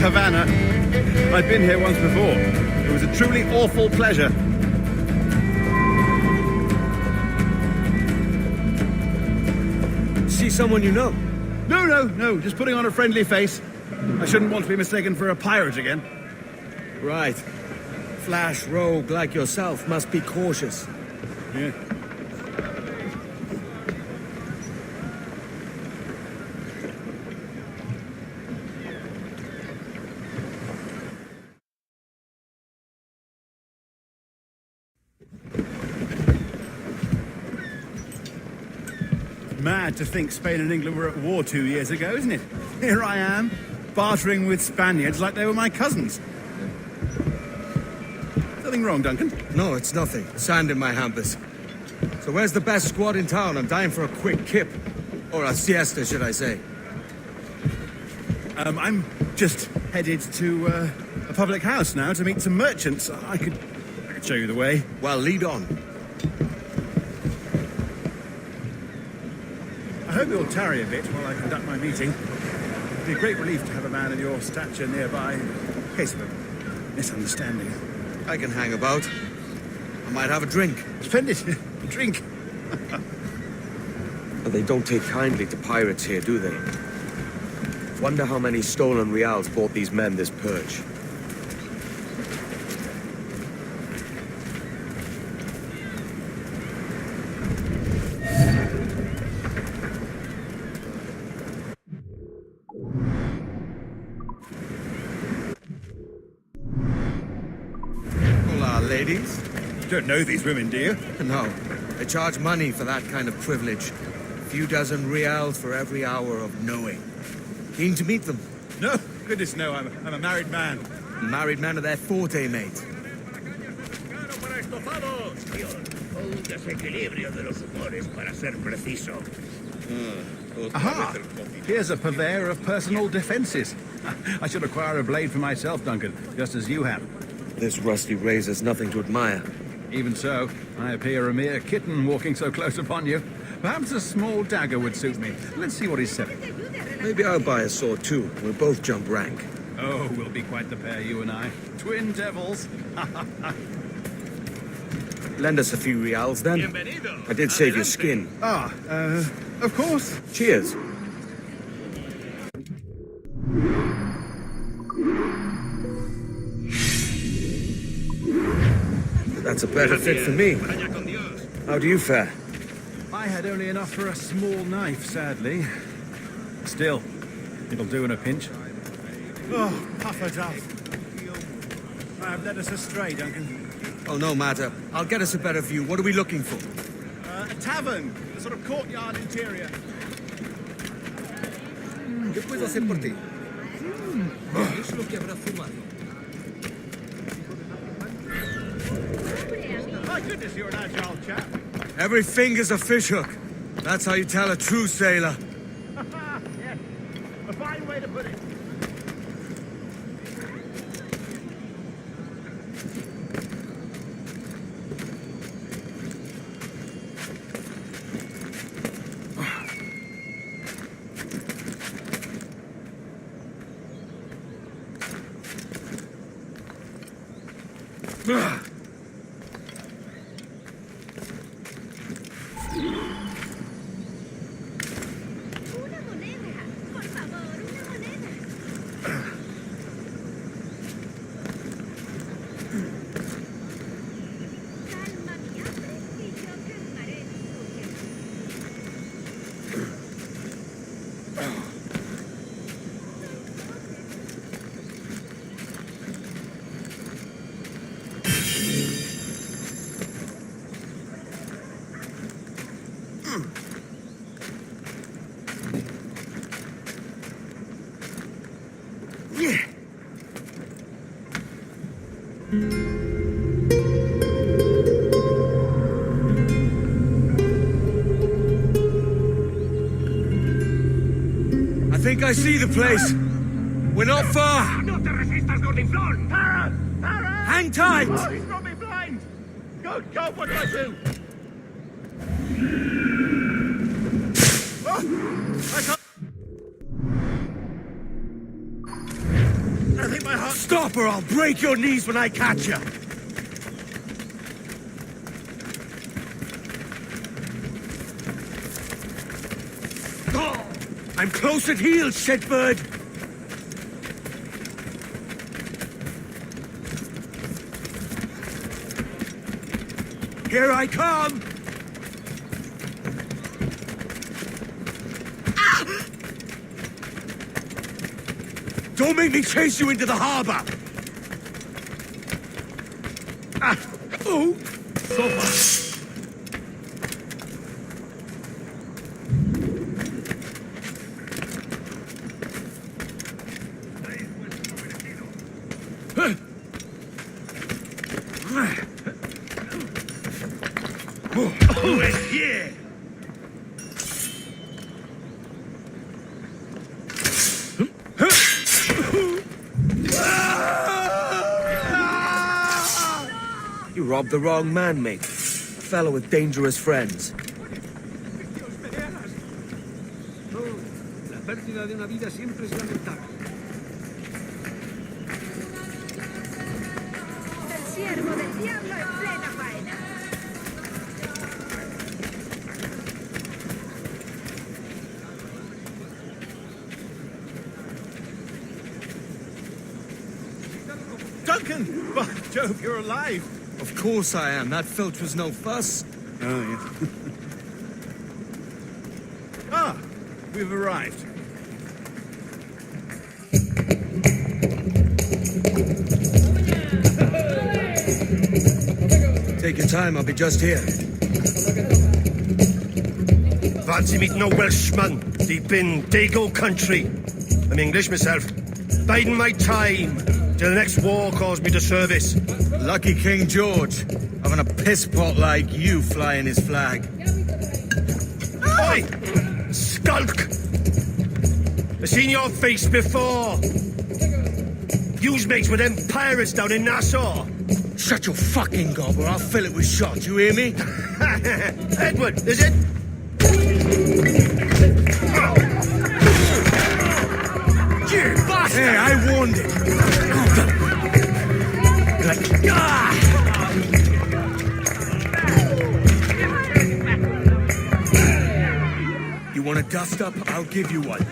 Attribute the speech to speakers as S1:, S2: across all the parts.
S1: Havana. I've been here once before. It was a truly awful pleasure.
S2: See someone you know?
S1: No, just putting on a friendly face. I shouldn't want to be mistaken for a pirate again.
S2: Right. Flash rogue like yourself must be cautious.
S1: Yeah. Mad to think Spain and England were at war 2 years ago, isn't it? Here I am, bartering with Spaniards like they were my cousins. Nothing wrong, Duncan?
S2: No, it's nothing. Sand in my hampers. So where's the best squad in town? I'm dying for a quick kip. Or a siesta, should I say.
S1: I'm just headed to a public house now to meet some merchants. I could show you the way.
S2: Well, lead on.
S1: I hope you'll tarry a bit while I conduct my meeting. It'd be a great relief to have a man of your stature nearby in case of a misunderstanding.
S2: I can hang about. I might have a drink.
S1: Splendid. Drink.
S2: But they don't take kindly to pirates here, do they? Wonder how many stolen reals bought these men this purge. Hola, ladies.
S1: You don't know these women, do you?
S2: No. They charge money for that kind of privilege. A few dozen reals for every hour of knowing. Keen to meet them?
S1: No, goodness no, I'm a married man.
S2: Married men are their forte, mate.
S1: Aha! Here's a purveyor of personal defenses. I should acquire a blade for myself, Duncan, just as you have.
S2: This rusty razor's nothing to admire.
S1: Even so, I appear a mere kitten walking so close upon you. Perhaps a small dagger would suit me. Let's see what he's selling.
S2: Maybe I'll buy a sword too. We'll both jump rank.
S1: Oh, we'll be quite the pair, you and I. Twin devils.
S2: Lend us a few reals, then. I did save your skin.
S1: Of course.
S2: Cheers. That's a better fit for me. How do you fare?
S1: I had only enough for a small knife, sadly. Still, it'll do in a pinch. Oh, puffer duff. I have led us astray, Duncan.
S2: Oh, no matter. I'll get us a better view. What are we looking for?
S1: A tavern. A sort of courtyard interior.
S2: ¿Qué puedo hacer por ti? Es lo que habrá fumado.
S1: My goodness, you're an agile chap.
S2: Every finger's a fishhook. That's how you tell a true sailor.
S1: Yes, a fine way to put it.
S2: I think I see the place. We're not far.
S3: No te resistas, Gordiflón!
S1: Para!
S2: Hang tight.
S1: Oh, he's got me blind! Good God, what do I do? Oh, I can't...
S2: Stop or I'll break your knees when I catch you! I'm close at heel, shitbird! Here I come! Ah! Don't make me chase you into the harbor! Ah! Oh! So far. Who is here? You robbed the wrong man, mate. A fellow with dangerous friends.
S3: La pérdida de una vida siempre es lamentable.
S4: El siervo del diablo en plena faena.
S1: Duncan! By Jove, you're alive!
S2: Of course I am. That filch was no fuss.
S1: Oh, yeah. Ah! We've arrived.
S2: Take your time, I'll be just here.
S5: Fancy meeting no Welshman deep in Dago country. I'm English myself. Biding my time till the next war calls me to service.
S2: Lucky King George, having a piss pot like you flying his flag.
S5: Oi! Skulk! I've seen your face before. You's mates with them pirates down in Nassau.
S2: Shut your fucking gob or I'll fill it with shot, you hear me?
S5: Edward, is it?
S2: You bastard! Hey, I warned him. You want a dust up? I'll give you one.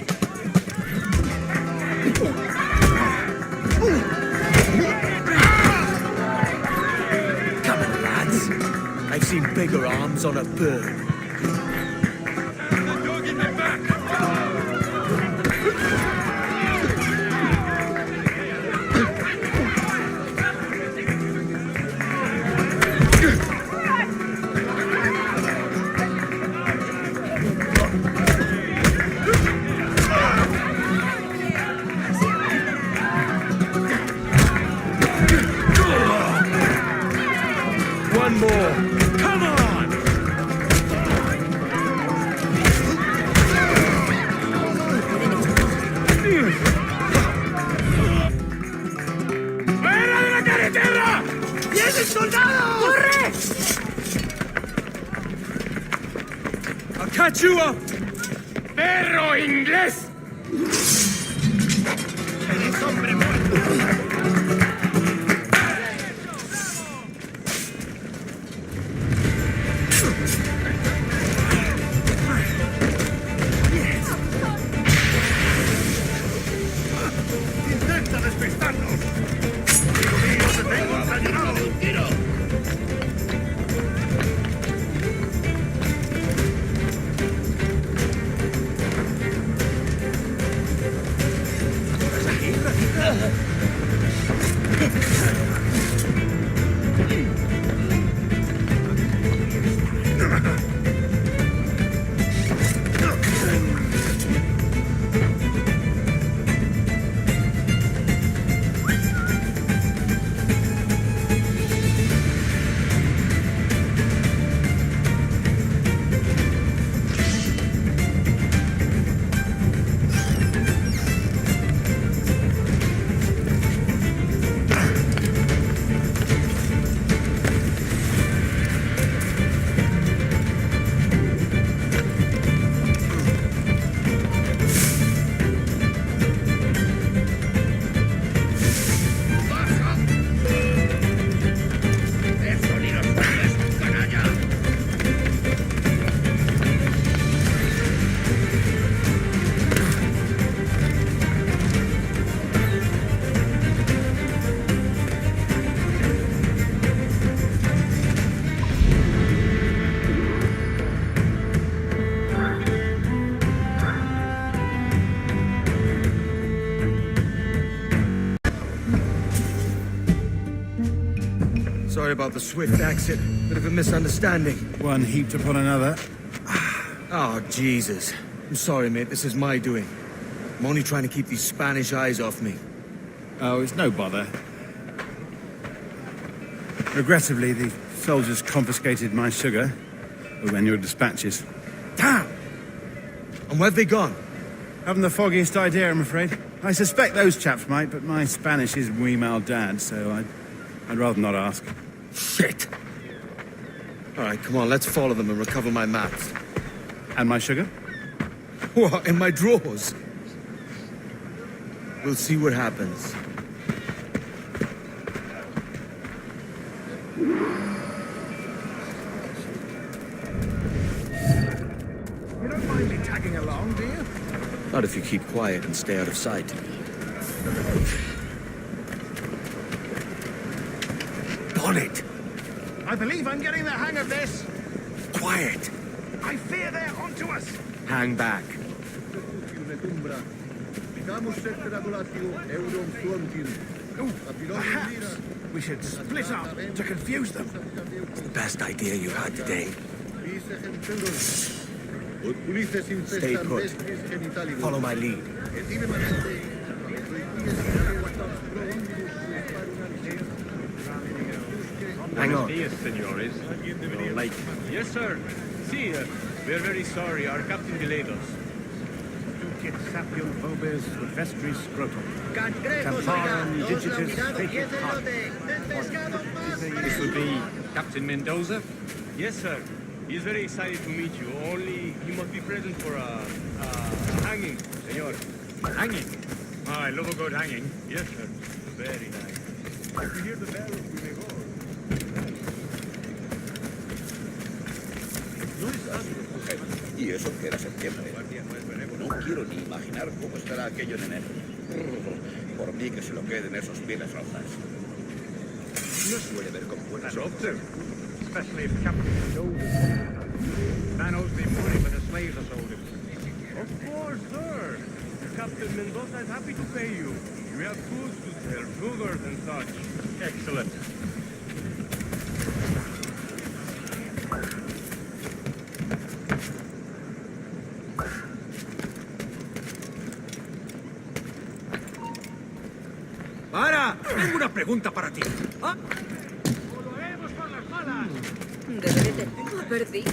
S2: Come on, lads. I've seen bigger arms on a bird. One more. Come on!
S5: ¡Fuera de la carretera! ¡Vienen soldados! ¡Corre!
S2: I'll catch you up!
S5: ¡Perro inglés! ¡Eres hombre muerto! ¡Intenta despistarnos! ¡Yo te tengo encadenado de un tiro!
S2: Sorry about the swift exit. Bit of a misunderstanding.
S1: One heaped upon another.
S2: Oh, Jesus. I'm sorry, mate. This is my doing. I'm only trying to keep these Spanish eyes off me.
S1: Oh, it's no bother. Regrettably, the soldiers confiscated my sugar when your dispatches.
S2: Damn! And where've they gone?
S1: Haven't the foggiest idea, I'm afraid. I suspect those chaps might, but my Spanish is muy mal dad, so I'd rather not ask.
S2: Shit! All right, come on, let's follow them and recover my maps.
S1: And my sugar?
S2: What, in my drawers? We'll see what happens.
S3: You don't mind me tagging along, do you?
S2: Not if you keep quiet and stay out of sight. Bonnet!
S3: I believe I'm getting the hang of this.
S2: Quiet!
S3: I fear they're onto us.
S2: Hang back.
S3: Perhaps we should split up to confuse them.
S2: The best idea you had today. Stay put. Follow my lead. Hang on.
S6: Yes, senores. You're late. Yes, sir. See, we're very sorry. Our captain delayed us.
S3: Ducit sapium vobis with vestris scrotum. Templarum digitis fecit heart.
S6: This would be Captain Mendoza? Yes, sir. He's very excited to meet you. Only he must be present for a hanging, senor.
S3: Hanging. Oh, I love a good hanging.
S6: Yes, sir. Very nice.
S3: If you hear the bell, we may go.
S7: Y eso que era septiembre. No quiero ni imaginar cómo estará aquello en enero. Por mí que se lo queden esos pieles rojas. No suele ver con buenos
S3: I'd
S7: ojos.
S3: love to. Especially if Captain Mendoza. Man owes me money for the slaves I sold him.
S6: Of course, sir. Captain Mendoza is happy to pay you. We have goods to sell, sugars and such.
S3: Excellent.
S2: ¡Para! Tengo una pregunta para ti. ¿Ah?
S4: Debe de tenerlo perdido.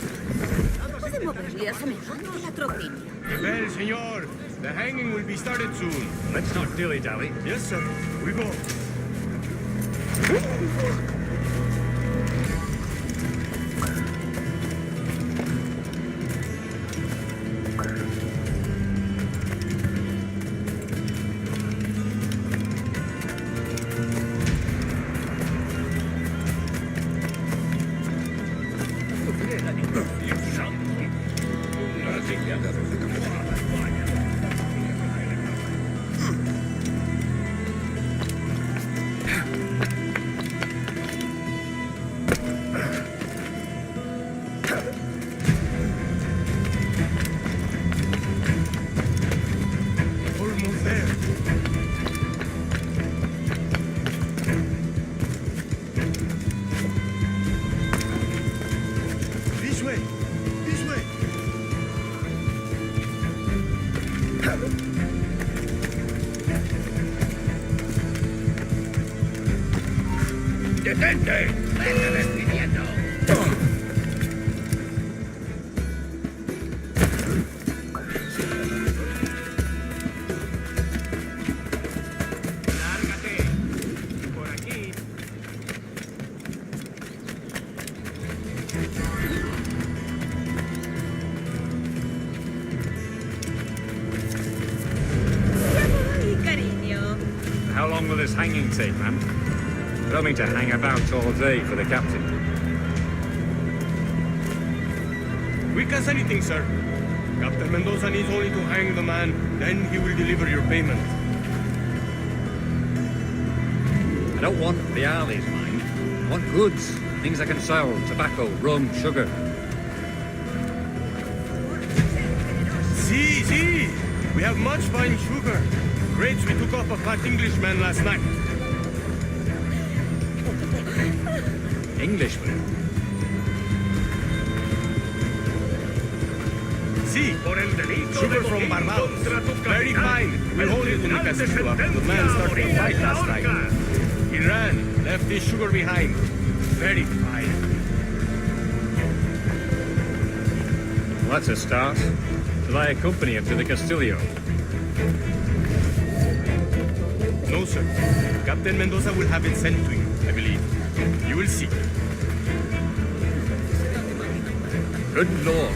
S4: Puede moverle a semejante latrocinio.
S6: Well, senor, the hanging will be started soon.
S3: Let's not dilly-dally.
S6: Yes, sir. We go.
S7: ¡Detente! ¡Vete despidiendo!
S6: Lárgate. Por aquí.
S4: Ay, cariño.
S3: How long will this hanging take, ma'am? I don't mean to hang about all day for the captain.
S6: We can say anything, sir. Captain Mendoza needs only to hang the man, then he will deliver your payment.
S3: I don't want the alleys, mind. I want goods, things I can sell, tobacco, rum, sugar.
S6: See, we have much fine sugar. Grapes we took off a fat Englishman last night.
S3: Englishman.
S6: Sí, por el delito sugar from Barbados. Very fine. We hold it in the casino after the man started a fight last night. He ran, left his sugar behind. Very fine.
S3: Well, that's a start. Shall I accompany him to the Castillo?
S6: No, sir. Captain Mendoza will have it sent to you, I believe. You will see.
S3: Good lord.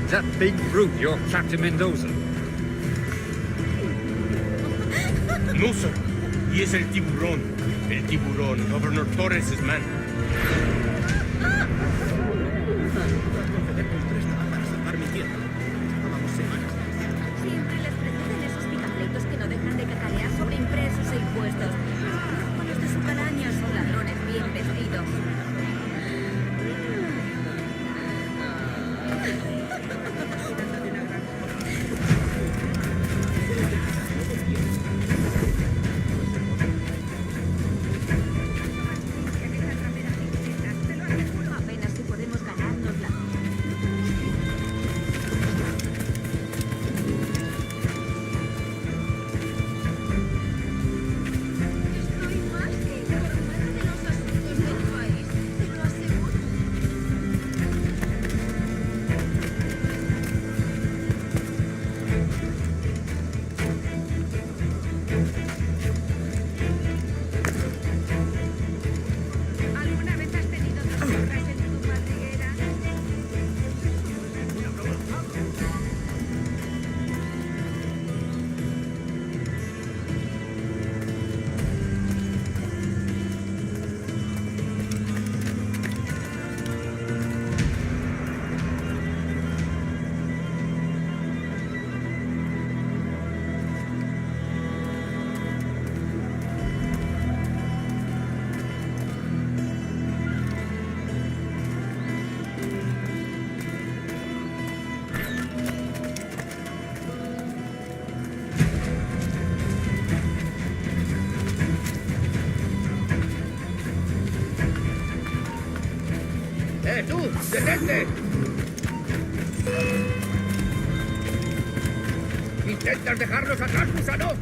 S3: Is that big brute your Captain Mendoza?
S6: No, sir. He is el tiburón. El tiburón, Governor Torres' man.
S4: Siempre les preceden esos picapleitos que no dejan de cacarear sobre impresos e impuestos. Con los de su calaña son ladrones bien vestidos. Apenas si podemos ganarnos la... Estoy más que informada de los asuntos del país, te lo aseguro. ¿Alguna vez has tenido dos horas en tu madriguera?
S7: ¡Tú! ¡Detente! ¿Intentas dejarnos atrás, gusano?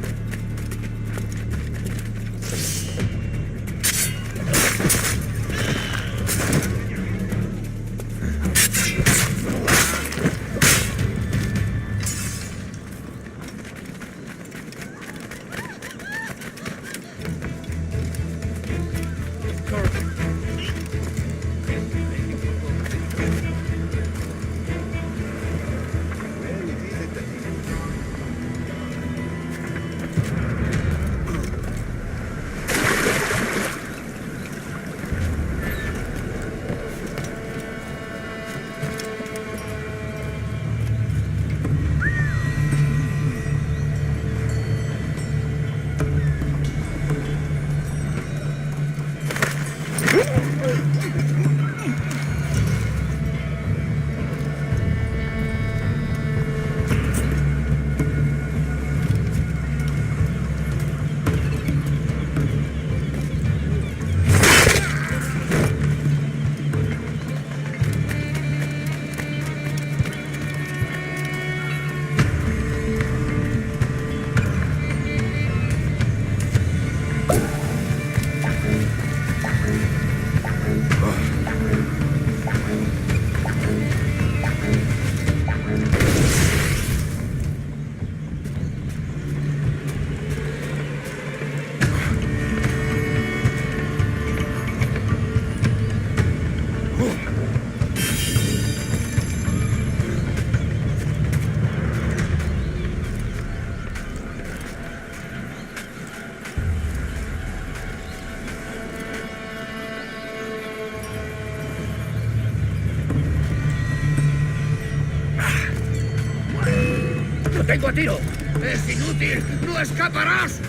S7: ¡Tengo a tiro! ¡Es inútil! ¡No escaparás!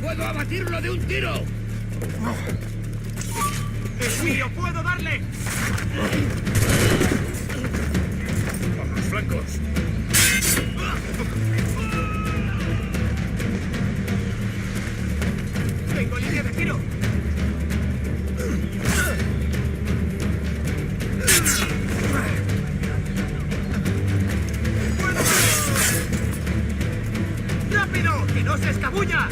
S7: ¡Puedo abatirlo de un tiro!
S6: ¡Es mío! ¡Puedo darle!
S7: ¡Por los flancos!
S6: ¡Tengo línea de tiro!
S2: ¡Que no se escabulla!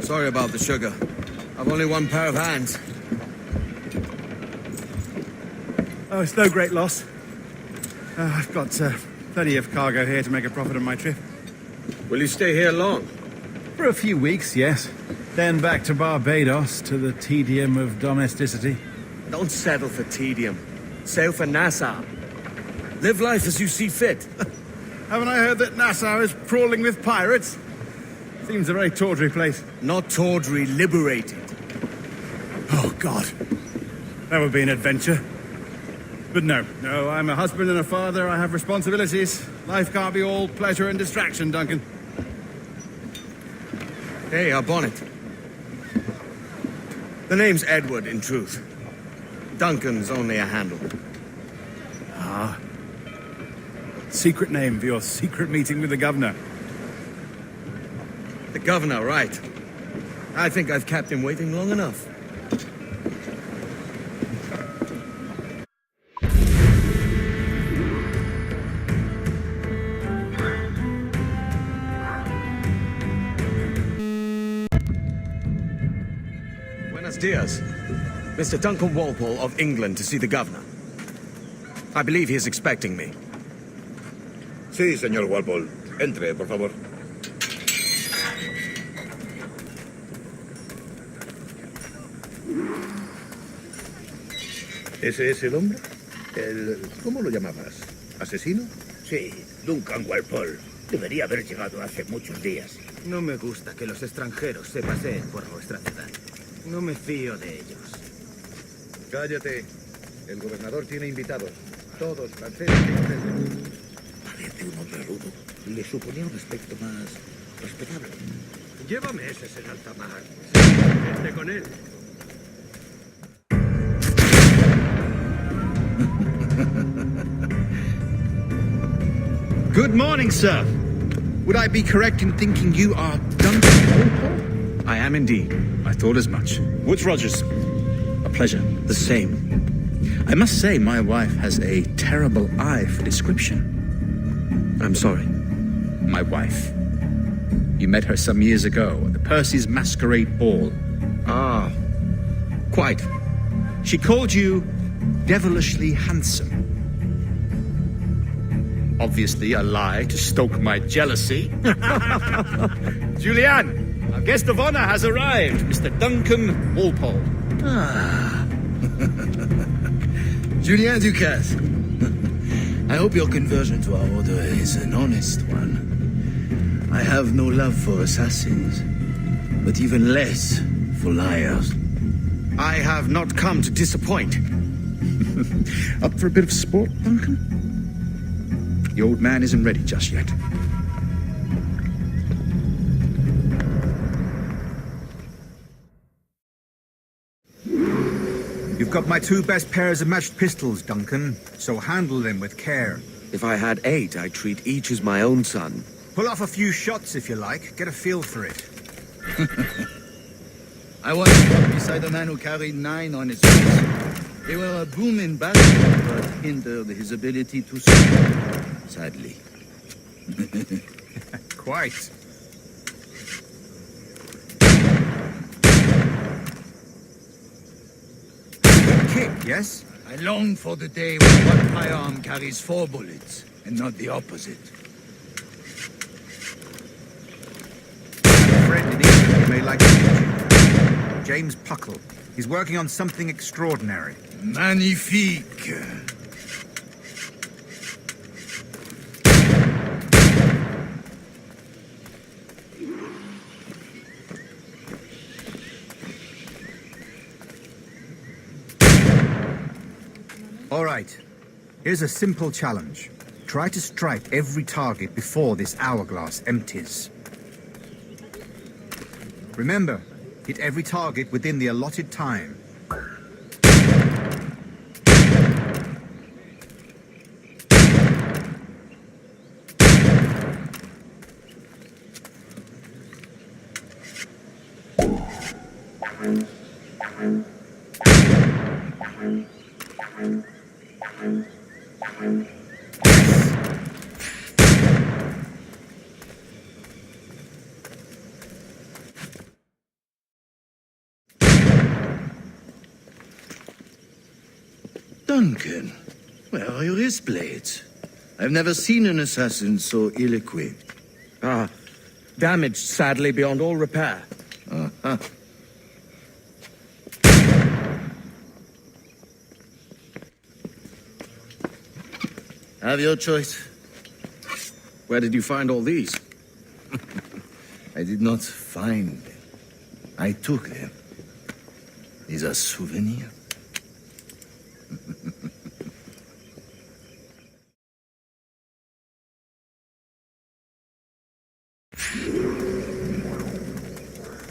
S2: Sorry about the sugar. I've only one pair of hands.
S1: Oh, it's no great loss. I've got plenty of cargo here to make a profit on my trip.
S2: Will you stay here long?
S1: For a few weeks, yes. Then back to Barbados, to the tedium of domesticity.
S2: Don't settle for tedium. Sail for Nassau. Live life as you see fit.
S1: Haven't I heard that Nassau is crawling with pirates? Seems a very tawdry place.
S2: Not tawdry, liberated.
S1: Oh, God. That would be an adventure. But no, I'm a husband and a father. I have responsibilities. Life can't be all pleasure and distraction, Duncan.
S2: Hey, our bonnet. The name's Edward, in truth. Duncan's only a handle.
S1: Ah. Secret name for your secret meeting with the governor.
S2: The governor, right. I think I've kept him waiting long enough. Buenos dias. Mr. Duncan Walpole of England to see the governor. I believe he is expecting me.
S7: Sí, señor Walpole. Entre, por favor. ¿Ese es el hombre? ¿Cómo lo llamabas? ¿Asesino?
S8: Sí, Duncan Walpole. Debería haber llegado hace muchos días.
S9: No me gusta que los extranjeros se paseen por nuestra ciudad. No me fío de ellos.
S7: Cállate. El gobernador tiene invitados. Todos franceses y ingleses.
S8: Parece un hombre rudo. Le suponía un aspecto más respetable.
S6: Llévame ese en alta mar. Vente con él.
S10: Good morning, sir. Would I be correct in thinking you are Duncan Walpole?
S2: I am indeed.
S10: I thought as much. Woods Rogers. A pleasure. The same. I must say, my wife has a terrible eye for description.
S2: I'm sorry.
S10: My wife. You met her some years ago at the Percy's Masquerade Ball.
S2: Ah, quite.
S10: She called you devilishly handsome. Obviously a lie to stoke my jealousy.
S1: Julianne,
S10: Our guest of honor has arrived, Mr. Duncan Walpole.
S8: Ah. Julien Ducasse. I hope your conversion to our order is an honest one. I have no love for assassins, but even less for liars.
S9: I have not come to disappoint.
S10: Up for a bit of sport, Duncan? The old man isn't ready just yet.
S1: You've got my 2 best pairs of matched pistols, Duncan, so handle them with care.
S2: If I had 8, I'd treat each as my own son.
S1: Pull off a few shots if you like, get a feel for it.
S8: I once fought beside a man who carried 9 on his face. They were a boom in battle, but hindered his ability to speak, sadly.
S1: Quite. Kick, yes?
S8: I long for the day when one firearm carries 4 bullets, and not the opposite.
S1: A friend in England you may like to meet you. James Puckle. He's working on something extraordinary.
S8: Magnifique!
S1: All right. Here's a simple challenge. Try to strike every target before this hourglass empties. Remember, hit every target within the allotted time.
S8: Duncan, where are your wrist blades? I've never seen an assassin so ill-equipped.
S2: Damaged, sadly, beyond all repair.
S8: Uh-huh. Have your choice.
S2: Where did you find all these?
S8: I did not find them. I took them. These are souvenirs.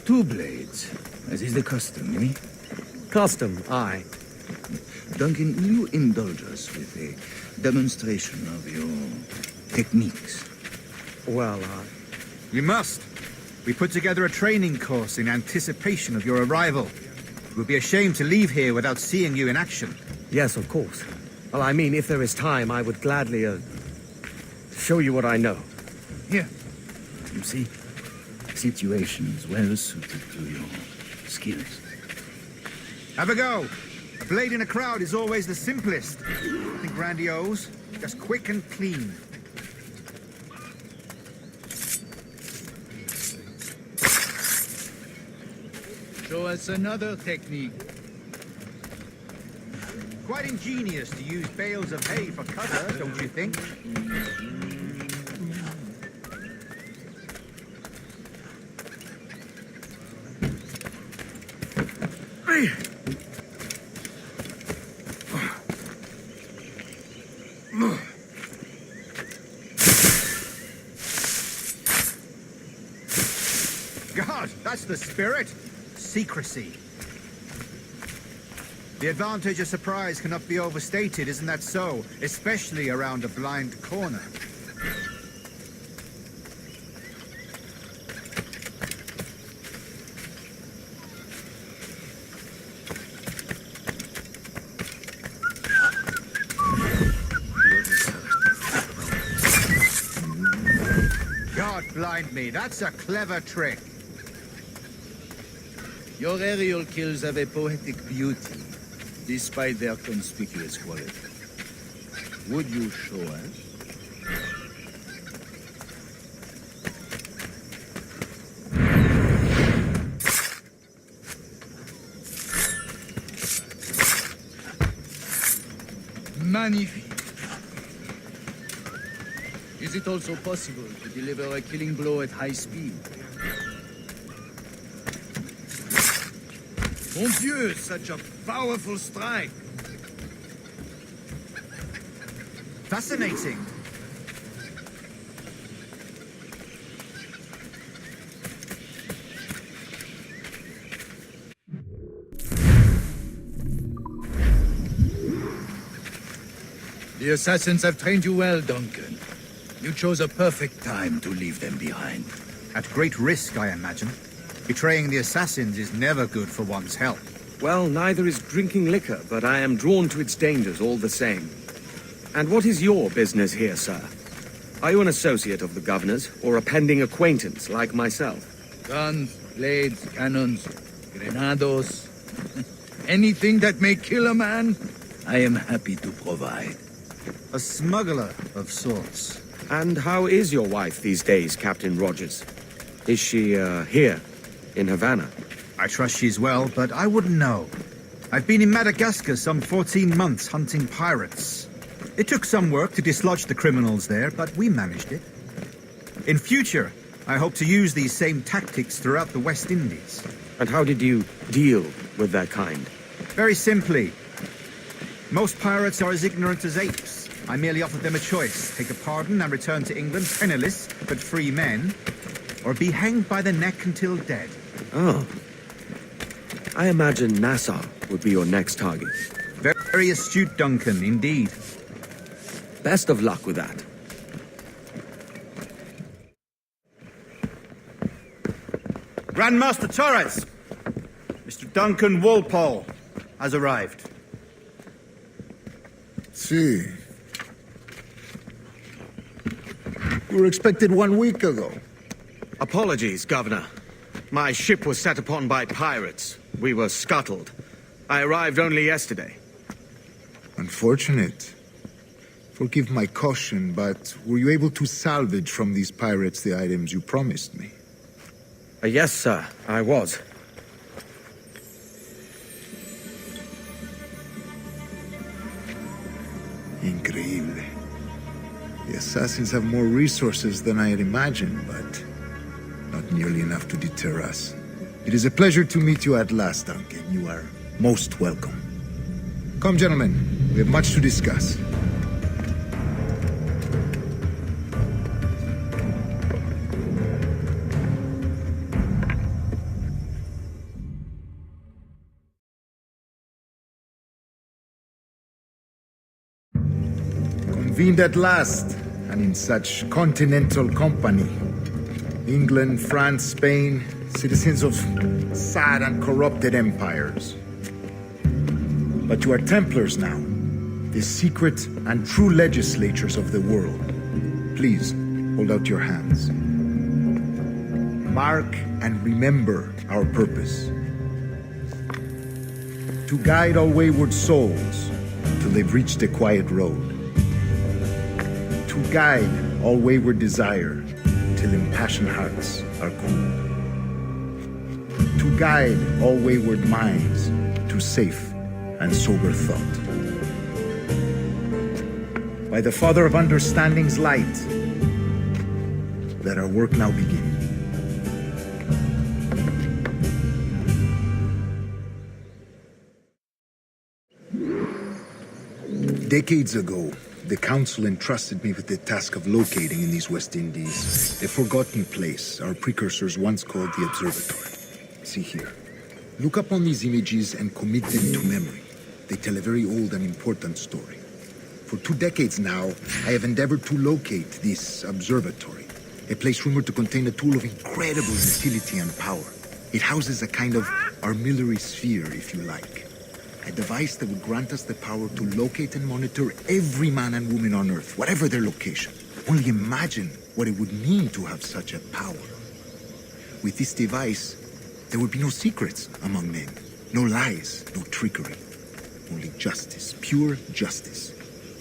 S8: Two blades, as is the custom, eh?
S2: Custom, aye.
S8: Duncan, will you indulge us with a demonstration of your techniques?
S2: Well,
S1: You must. We put together a training course in anticipation of your arrival. It would be a shame to leave here without seeing you in action.
S2: yes, of course. Well, I mean, if there is time, I would gladly, show you what I know.
S8: Here. You see, situations well suited to your skills.
S1: Have a go. A blade in a crowd is always the simplest. Nothing grandiose, just quick and clean.
S8: Show us another technique.
S1: Quite ingenious to use bales of hay for cover, don't you think? God, that's the spirit. Secrecy. The advantage of surprise cannot be overstated, isn't that so? Especially around a blind corner. God blind me, that's a clever trick.
S8: Your aerial kills have a poetic beauty, despite their conspicuous quality. Would you show us? magnifique. Is it also possible to deliver a killing blow at high speed? Mon Dieu, such a powerful strike!
S1: Fascinating.
S8: The assassins have trained you well, Duncan. You chose a perfect time to leave them behind.
S1: At great risk, I imagine. Betraying the assassins is never good for one's health.
S2: Well, neither is drinking liquor, but I am drawn to its dangers all the same. And what is your business here, sir? Are you an associate of the governor's, or a pending acquaintance like myself?
S8: Guns, blades, cannons, grenados. Anything that may kill a man, I am happy to provide.
S1: A smuggler of sorts.
S2: And how is your wife these days, Captain Rogers? Is she, here, in Havana?
S1: I trust she's well, but I wouldn't know. I've been in Madagascar some 14 months hunting pirates. It took some work to dislodge the criminals there, but we managed it. In future, I hope to use these same tactics throughout the West Indies.
S2: And how did you deal with that kind?
S1: Very simply. Most pirates are as ignorant as apes. I merely offered them a choice. Take a pardon and return to England penniless, but free men, or be hanged by the neck until dead.
S2: Oh. I imagine Nassau would be your next target.
S1: Very astute, Duncan, indeed.
S2: Best of luck with that.
S1: Grandmaster Torres! Mr. Duncan Walpole has arrived.
S11: See. We were expected 1 week ago.
S2: Apologies, Governor. My ship was set upon by pirates. We were scuttled. I arrived only yesterday.
S11: Unfortunate. Forgive my caution, but were you able to salvage from these pirates the items you promised me?
S2: Yes, sir, I was.
S11: Increíble. The assassins have more resources than I had imagined, but not nearly enough to deter us. It is a pleasure to meet you at last, Duncan. You are most welcome. Come, gentlemen. We have much to discuss. Convened at last, and in such continental company. England, France, Spain, citizens of sad and corrupted empires. But you are Templars now, the secret and true legislators of the world. Please, hold out your hands. Mark and remember our purpose. To guide all wayward souls till they've reached the quiet road. To guide all wayward desire till impassioned hearts are cooled. To guide all wayward minds to safe and sober thought. By the Father of Understanding's light, let our work now begin. Decades ago, the Council entrusted me with the task of locating in these West Indies a forgotten place our precursors once called the Observatory. See here. Look upon these images and commit them to memory. They tell a very old and important story. For 2 decades now, I have endeavored to locate this observatory, a place rumored to contain a tool of incredible utility and power. It houses a kind of armillary sphere, if you like. A device that would grant us the power to locate and monitor every man and woman on Earth, whatever their location. Only imagine what it would mean to have such a power. With this device, there would be no secrets among men, no lies, no trickery. Only justice, pure justice.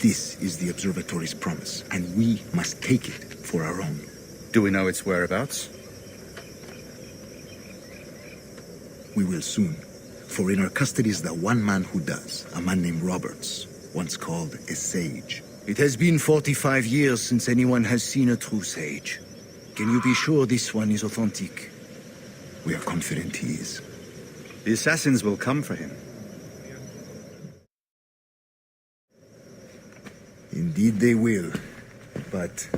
S11: This is the observatory's promise, and we must take it for our own.
S1: Do we know its whereabouts?
S11: We will soon. For in our custody is the one man who does, a man named Roberts. once called a sage.
S8: It has been 45 years since anyone has seen a true sage. Can you be sure this one is authentic?
S11: We are confident he is.
S1: The assassins will come for him.
S11: Indeed they will. But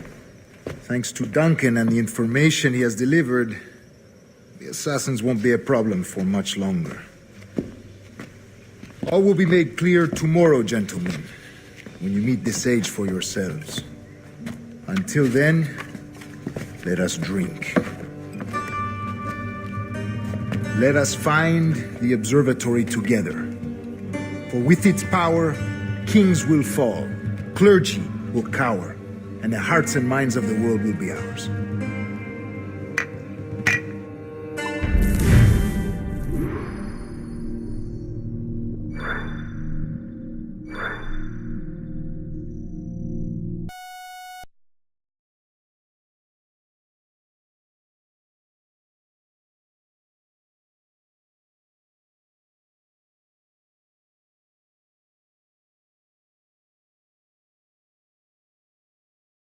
S11: thanks to Duncan and the information he has delivered, the assassins won't be a problem for much longer. All will be made clear tomorrow, gentlemen, when you meet the sage for yourselves. Until then, let us drink. Let us find the observatory together. For with its power, kings will fall, clergy will cower, and the hearts and minds of the world will be ours.